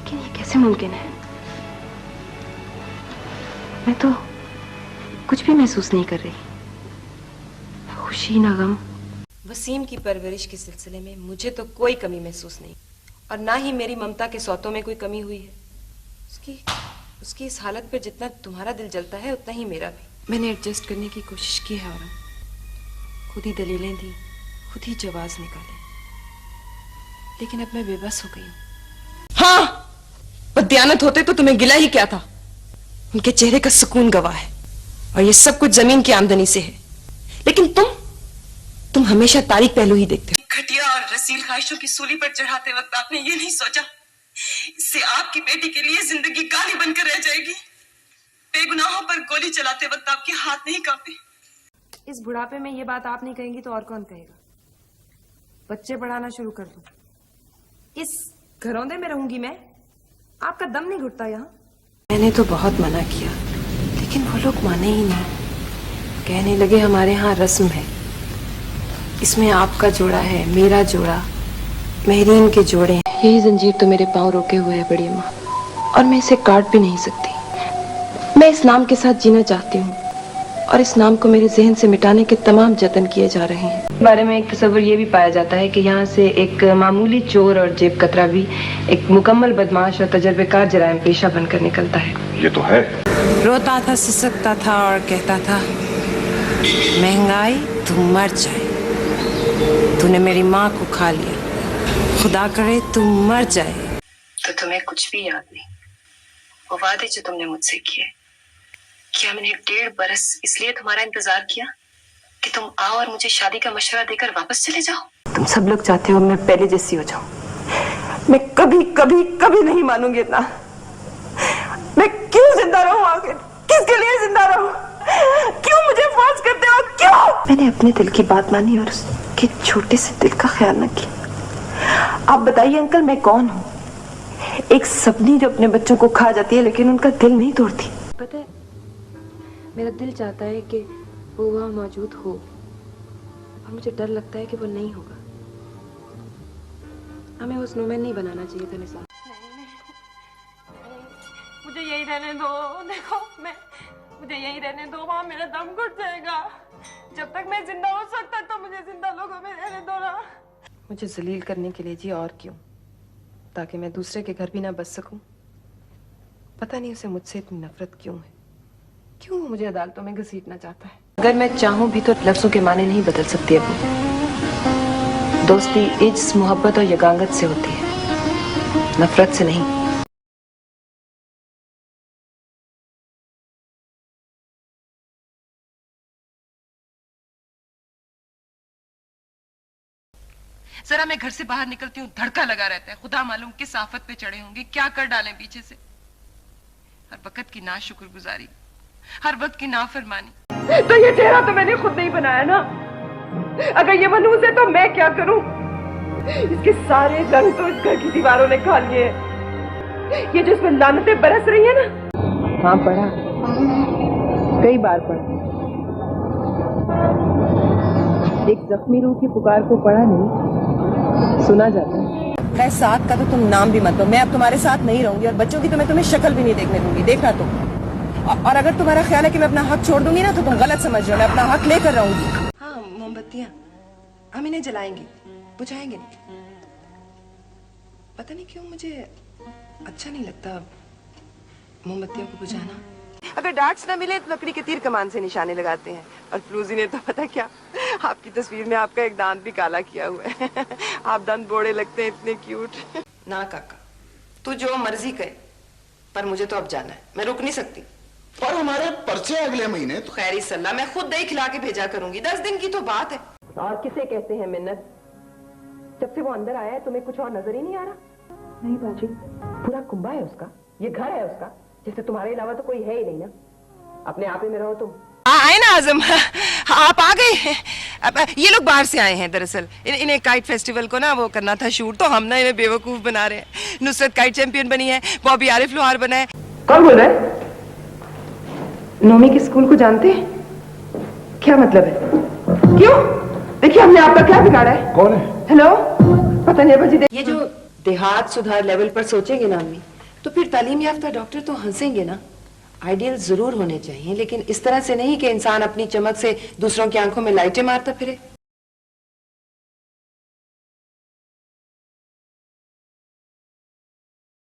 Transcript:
लेकिन ये कैसे मुमकिन है? मैं तो कुछ भी महसूस नहीं कर रही, खुशी ना गम। वसीम की परवरिश के सिलसिले में मुझे तो कोई कमी महसूस नहीं, और ना ही मेरी ममता के सौतों में कोई कमी हुई है। उसकी इस हालत पर जितना तुम्हारा दिल जलता है उतना ही मेरा भी। मैंने एडजस्ट करने की कोशिश की है और खुद ही दलीलें दी, खुद ही जवाब निकाले, लेकिन अब मैं बेबस हो गई हूँ। हाँ, बददियानत होते तो तुम्हें गिला ही क्या था। उनके चेहरे का सुकून गवाह है, और ये सब कुछ जमीन की आमदनी से है। लेकिन तुम हमेशा तारीख पहलू ही देखते हो। घटिया और रसील ख्वाहिशों की सूली पर चढ़ाते वक्त आपने ये नहीं सोचा इससे आपकी बेटी के लिए जिंदगी गाली बनकर रह जाएगी। बेगुनाहों पर गोली चलाते वक्त आपके हाथ नहीं कांपे। इस बुढ़ापे में ये बात आप नहीं कहेंगी तो और कौन कहेगा? बच्चे पढ़ाना शुरू कर दो। इस घरौंदे में रहूंगी मैं? आपका दम नहीं घुटता यहाँ? मैंने तो बहुत मना किया, लेकिन वो लोग माने ही नहीं। कहने लगे हमारे यहाँ रस्म है, इसमें आपका जोड़ा है, मेरा जोड़ा, महरीन के जोड़े हैं। यही जंजीर तो मेरे पांव रोके हुए है बड़ी अम्मा, और मैं इसे काट भी नहीं सकती। मैं इस नाम के साथ जीना चाहती हूँ, और इस नाम को मेरे जहन से मिटाने के तमाम जतन किए जा रहे हैं। इस बारे में एक तस्वर ये भी पाया जाता है कि यहाँ से एक मामूली चोर और जेब कतरा भी एक मुकम्मल बदमाश और तजर्बेकार जराइम पेशा बनकर निकलता है। ये तो है। रोता था, सिसकता था और कहता था, महंगाई तू मर जाए, तूने मेरी माँ को खा लिया, खुदा करे तू मर जाए। तो तुम्हें कुछ भी याद नहीं? वो वादे जो तुमने मुझसे किए, क्या मैंने 1.5 बरस इसलिए तुम्हारा इंतजार किया कि तुम आओ और मुझे शादी का मशवरा देकर वापस चले जाओ? तुम सब लोग चाहते हो मैं पहले जैसी हो जाऊं। मैं कभी कभी कभी नहीं मानूंगी इतना। मैं क्यों जिंदा रहूं आखिर? किसके लिए जिंदा रहूं? क्यों मुझे फोर्स करते हो? क्यों? मैंने अपने दिल की बात मानी और उसके छोटे से दिल का ख्याल न किया। आप बताइए अंकल, मैं कौन हूँ? एक सपनी जो अपने बच्चों को खा जाती है लेकिन उनका दिल नहीं तोड़ती। पता है, मेरा दिल चाहता है कि वो वहाँ मौजूद हो, और मुझे डर लगता है कि वो नहीं होगा। हमें वो स्नोमैन नहीं बनाना चाहिए था निसार। मुझे यही रहने दो। देखो, मुझे यही रहने दो, वहाँ मेरा दम घुट जाएगा। जब तक मैं जिंदा हो सकता तो मुझे जिंदा लोगों में रहने दो ना। मुझे जलील करने के लिए जी, और क्यों? ताकि मैं दूसरे के घर भी ना बस सकूं। पता नहीं उसे मुझसे इतनी नफरत क्यों है, क्यों वो मुझे अदालतों में घसीटना चाहता है। अगर मैं चाहूं भी तो लफ्जों के माने नहीं बदल सकती अबू। दोस्ती इज्ज, मोहब्बत और यगांगत से होती है, नफरत से नहीं। जरा मैं घर से बाहर निकलती हूँ, धड़का लगा रहता है। खुदा मालूम किस आफत पे चढ़े होंगे, क्या कर डालें पीछे से। हर वक्त की नाशुक्रगुजारी, हर वक्त की नाफरमानी। तो ये चेहरा तो मैंने खुद नहीं बनाया ना। अगर ये मनहूस है तो मैं क्या करूं? इसके सारे रंग तो इस घर की दीवारों ने खा लिए। ये जो इसमें लानतें बरस रही है ना। हाँ, पढ़ा, कई बार पढ़ा। एक जख्मी रूह की पुकार को पढ़ा नहीं, सुना जाता है। मैं साथ का तो तुम नाम भी मत लो। मैं अब तुम्हारे साथ नहीं रहूंगी, और बच्चों की तो मैं तुम्हें शक्ल भी नहीं देखने दूंगी। देखना तुम। और अगर तुम्हारा ख्याल है कि मैं अपना हक छोड़ दूंगी ना, तो तुम गलत समझ रहे हो। मैं अपना हक लेकर रहूंगी। हाँ, मोमबत्तियां हम इन्हें जलाएंगे, बुझाएंगे नहीं। पता नहीं क्यों मुझे अच्छा नहीं लगता मोमबत्तियों को बुझाना। अगर डार्ट्स ना मिले तो लकड़ी के तीर कमान से निशाने लगाते हैं। और फ्लूजी ने तो पता क्या, आपकी तस्वीर में आपका एक दांत भी काला किया हुआ है। आप दांत बोड़े लगते हैं, इतने क्यूट। ना काका, तू जो मर्जी करे, पर मुझे तो अब जाना है। मैं रुक नहीं सकती। और हमारे पर्चे अगले महीने तो खैरी सल्ला, मैं खुद दही खिला के भेजा करूंगी। 10 दिन की तो बात है। और किसे कहते हैं मिन्नत? जब से वो अंदर आया है तुम्हें कुछ और नजर ही नहीं आ रहा? नहीं बाजी, पूरा कुंबा है उसका, ये घर है उसका, जिससे तुम्हारे अलावा तो कोई है ही नहीं ना। अपने आप ही में रहो तुम। आए ना आजम, आप आ गए। अब ये लोग बाहर से आए हैं। दरअसल इन्हें काइट फेस्टिवल को ना वो करना था शूट, तो हम ना इन्हें बेवकूफ बना रहे हैं। नुसरत काइट चैंपियन बनी है, बॉबी आरिफ लोहार बना है। कौन बोल रहा है? नोमी के स्कूल को जानते हैं? क्या मतलब है? क्यों? देखिए, हमने आपका क्या बिगाड़ा है? कौन है? हेलो, पता नहीं बाजी। ये जो देहात सुधार लेवल पर सोचेंगे ना अम्मी, तो फिर तालीम याफ्ता डॉक्टर तो हंसेंगे ना। आइडियल जरूर होने चाहिए, लेकिन इस तरह से नहीं कि इंसान अपनी चमक से दूसरों की आंखों में लाइटें मारता फिरे।